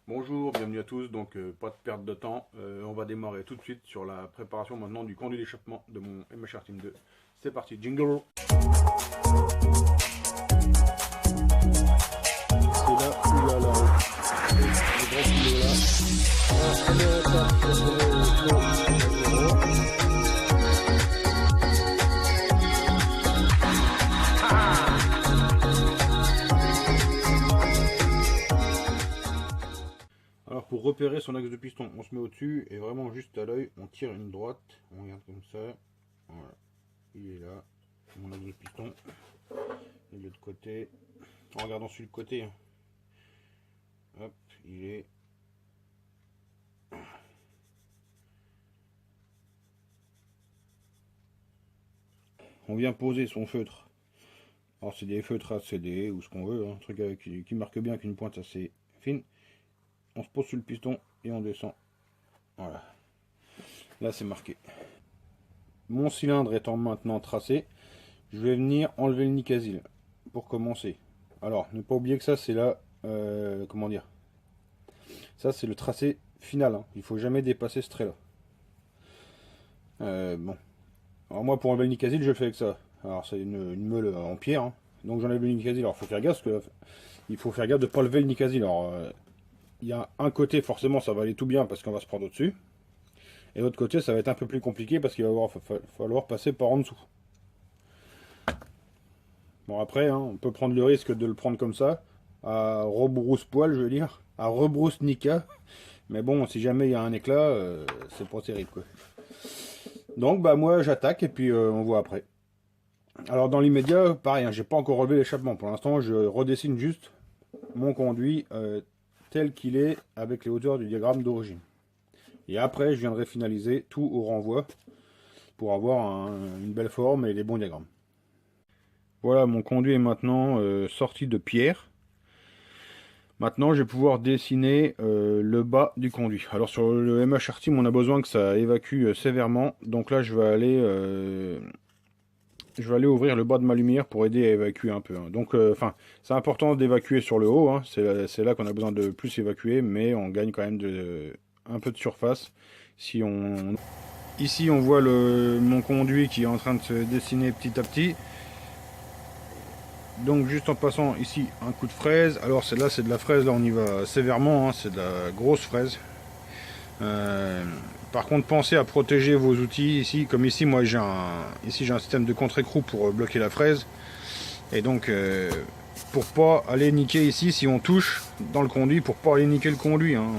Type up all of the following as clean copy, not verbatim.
Bonjour, bienvenue à tous, donc pas de perte de temps, on va démarrer tout de suite sur la préparation maintenant du conduit d'échappement de mon MHR Team 2. C'est parti, jingle. C'est là où il y a la roue. Le grand filet là. Alors pour repérer son axe de piston, on se met au-dessus et vraiment juste à l'œil, on tire une droite, on regarde comme ça, voilà, il est là, mon axe de piston, et de l'autre côté, en regardant sur le côté, hop, il est, on vient poser son feutre, alors c'est des feutres ACD ou ce qu'on veut, un truc avec, qui marque bien avec une pointe assez fine, on se pose sur le piston et on descend, voilà, là c'est marqué. Mon cylindre étant maintenant tracé, je vais venir enlever le Nicasil pour commencer. Alors, ne pas oublier que ça, c'est la... comment dire? Ça, c'est le tracé final. Hein. Il ne faut jamais dépasser ce trait-là. Bon. Alors moi, pour enlever le Nicasil, je le fais avec ça. Alors, c'est une meule en pierre. Hein. Donc, j'enlève le Nicasil. Alors, il faut faire gaffe, parce que il faut faire gaffe de ne pas lever le Nicasil. Alors, il y a un côté, forcément, ça va aller tout bien, parce qu'on va se prendre au-dessus. Et l'autre côté, ça va être un peu plus compliqué, parce qu'il va falloir passer par en dessous. Bon après, hein, on peut prendre le risque de le prendre comme ça, à rebrousse-poil, je veux dire, à rebrousse-nica. Mais bon, si jamais il y a un éclat, c'est pas terrible, quoi. Donc bah moi j'attaque et puis on voit après. Alors dans l'immédiat, pareil, hein, j'ai pas encore relevé l'échappement. Pour l'instant, je redessine juste mon conduit tel qu'il est avec les hauteurs du diagramme d'origine. Et après, je viendrai finaliser tout au renvoi pour avoir une belle forme et les bons diagrammes. Voilà, mon conduit est maintenant sorti de pierre. Maintenant, je vais pouvoir dessiner le bas du conduit. Alors sur le MHR Team, on a besoin que ça évacue sévèrement. Donc là, je vais aller ouvrir le bas de ma lumière pour aider à évacuer un peu. Hein. Donc, c'est important d'évacuer sur le haut. Hein. C'est là qu'on a besoin de plus évacuer, mais on gagne quand même un peu de surface. Ici, on voit mon conduit qui est en train de se dessiner petit à petit. Donc juste en passant ici un coup de fraise. Alors là c'est de la fraise, là on y va sévèrement, hein, c'est de la grosse fraise. Par contre pensez à protéger vos outils ici. Comme ici moi j'ai un système de contre-écrou pour bloquer la fraise. Et donc pour pas aller niquer ici si on touche dans le conduit, pour pas aller niquer le conduit. Hein.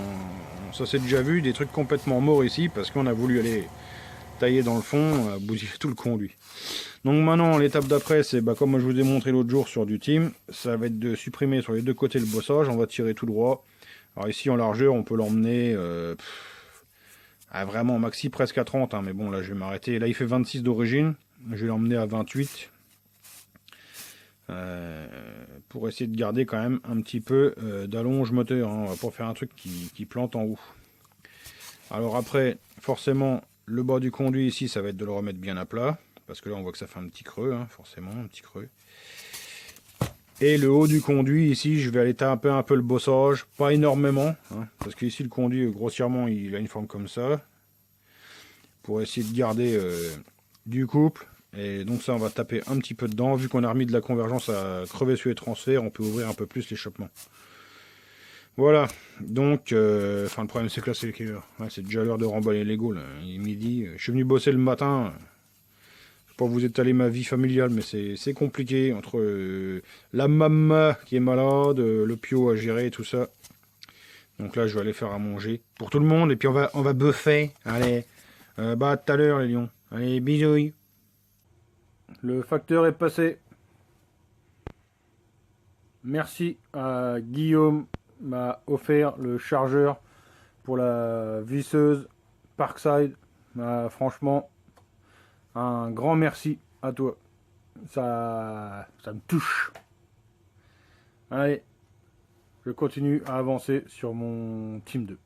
Ça c'est déjà vu, des trucs complètement morts ici parce qu'on a voulu aller tailler dans le fond, bousiller tout le conduit. Donc maintenant, l'étape d'après, c'est comme je vous ai montré l'autre jour sur du team, ça va être de supprimer sur les deux côtés le bossage, on va tirer tout droit. Alors ici, en largeur, on peut l'emmener à vraiment maxi presque à 30, hein, mais bon, là, je vais m'arrêter. Là, il fait 26 d'origine, je vais l'emmener à 28. Pour essayer de garder quand même un petit peu d'allonge moteur, hein, on va pas faire un truc qui plante en haut. Alors après, forcément, le bas du conduit ici, ça va être de le remettre bien à plat. Parce que là, on voit que ça fait un petit creux, hein, forcément, un petit creux. Et le haut du conduit, ici, je vais aller taper un peu le bossage. Pas énormément, hein, parce que ici, le conduit, grossièrement, il a une forme comme ça. Pour essayer de garder du couple. Et donc ça, on va taper un petit peu dedans. Vu qu'on a remis de la convergence à crever sur les transferts, on peut ouvrir un peu plus l'échappement. Voilà, donc, le problème, c'est que là, c'est déjà l'heure de remballer les Lego, là. Il est midi. Je suis venu bosser le matin. Pour vous étaler ma vie familiale, mais c'est compliqué entre la maman qui est malade, le pio à gérer, tout ça. Donc là, je vais aller faire à manger pour tout le monde et puis on va buffer. Allez, à tout à l'heure les lions. Allez, bisous. Le facteur est passé. Merci à Guillaume, m'a offert le chargeur pour la visseuse Parkside. Franchement, un grand merci à toi. Ça me touche. Allez, je continue à avancer sur mon Team 2.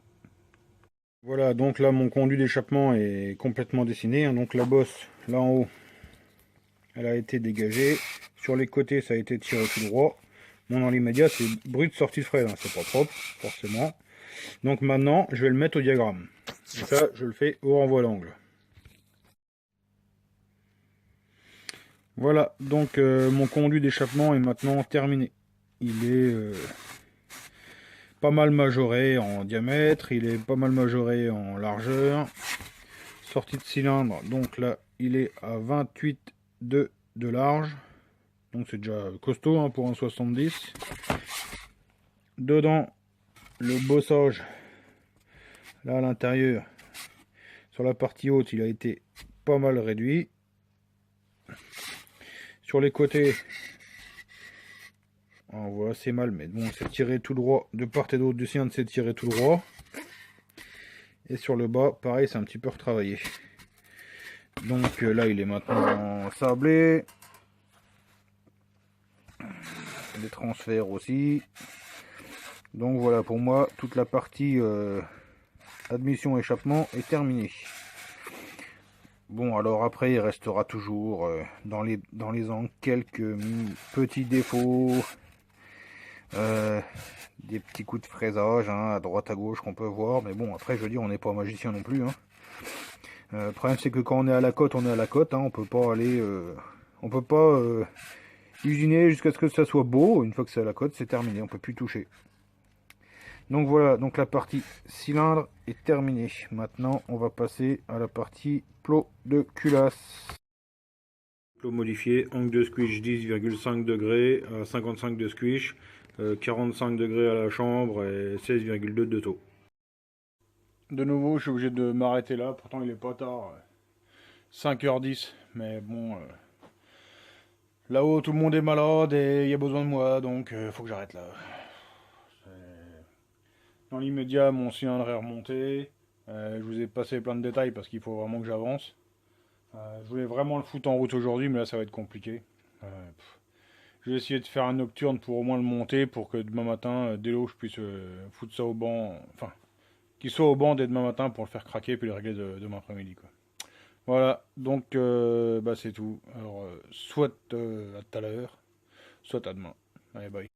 Voilà, donc là mon conduit d'échappement est complètement dessiné. Hein, donc la bosse, là en haut, elle a été dégagée. Sur les côtés, ça a été tiré tout droit. Bon, dans l'immédiat, c'est brut sorti de frais, hein. C'est pas propre, forcément. Donc maintenant, je vais le mettre au diagramme. Et ça, je le fais au renvoi d'angle. Voilà, donc mon conduit d'échappement est maintenant terminé. Il est pas mal majoré en diamètre, il est pas mal majoré en largeur. Sortie de cylindre, donc là, il est à 28,2 de large. Donc c'est déjà costaud hein, pour un 70. Dedans, le bossage, là à l'intérieur, sur la partie haute, il a été pas mal réduit. Sur les côtés, on voit assez mal, mais bon, c'est tiré tout droit. De part et d'autre du cylindre, c'est tiré tout droit. Et sur le bas, pareil, c'est un petit peu retravaillé. Donc là, il est maintenant sablé. Les transferts aussi. Donc voilà, pour moi, toute la partie admission échappement est terminée. Bon, alors après, il restera toujours dans les angles quelques petits défauts, des petits coups de fraisage hein, à droite à gauche qu'on peut voir. Mais bon, après, je veux dire, on n'est pas magicien non plus. Hein. Le problème, c'est que quand on est à la côte, on est à la côte. Hein, on peut pas aller, on peut pas usiner jusqu'à ce que ça soit beau. Une fois que c'est à la côte, c'est terminé. On peut plus toucher. Donc voilà, donc la partie cylindre est terminée. Maintenant, on va passer à la partie plot de culasse. Plot modifié, angle de squish 10,5 degrés, 55 de squish, 45 degrés à la chambre et 16,2 de taux. De nouveau, je suis obligé de m'arrêter là, pourtant il est pas tard, 5h10, mais bon, là-haut tout le monde est malade et il y a besoin de moi, donc faut que j'arrête là. Dans l'immédiat, mon cylindre est remonté. Je vous ai passé plein de détails parce qu'il faut vraiment que j'avance. Je voulais vraiment le foutre en route aujourd'hui, mais là ça va être compliqué. Je vais essayer de faire un nocturne pour au moins le monter, pour que demain matin, dès l'eau, je puisse foutre ça au banc. Enfin, qu'il soit au banc dès demain matin pour le faire craquer, puis le régler demain après-midi. Voilà, donc c'est tout. Alors, soit à tout à l'heure, soit à demain. Allez, bye.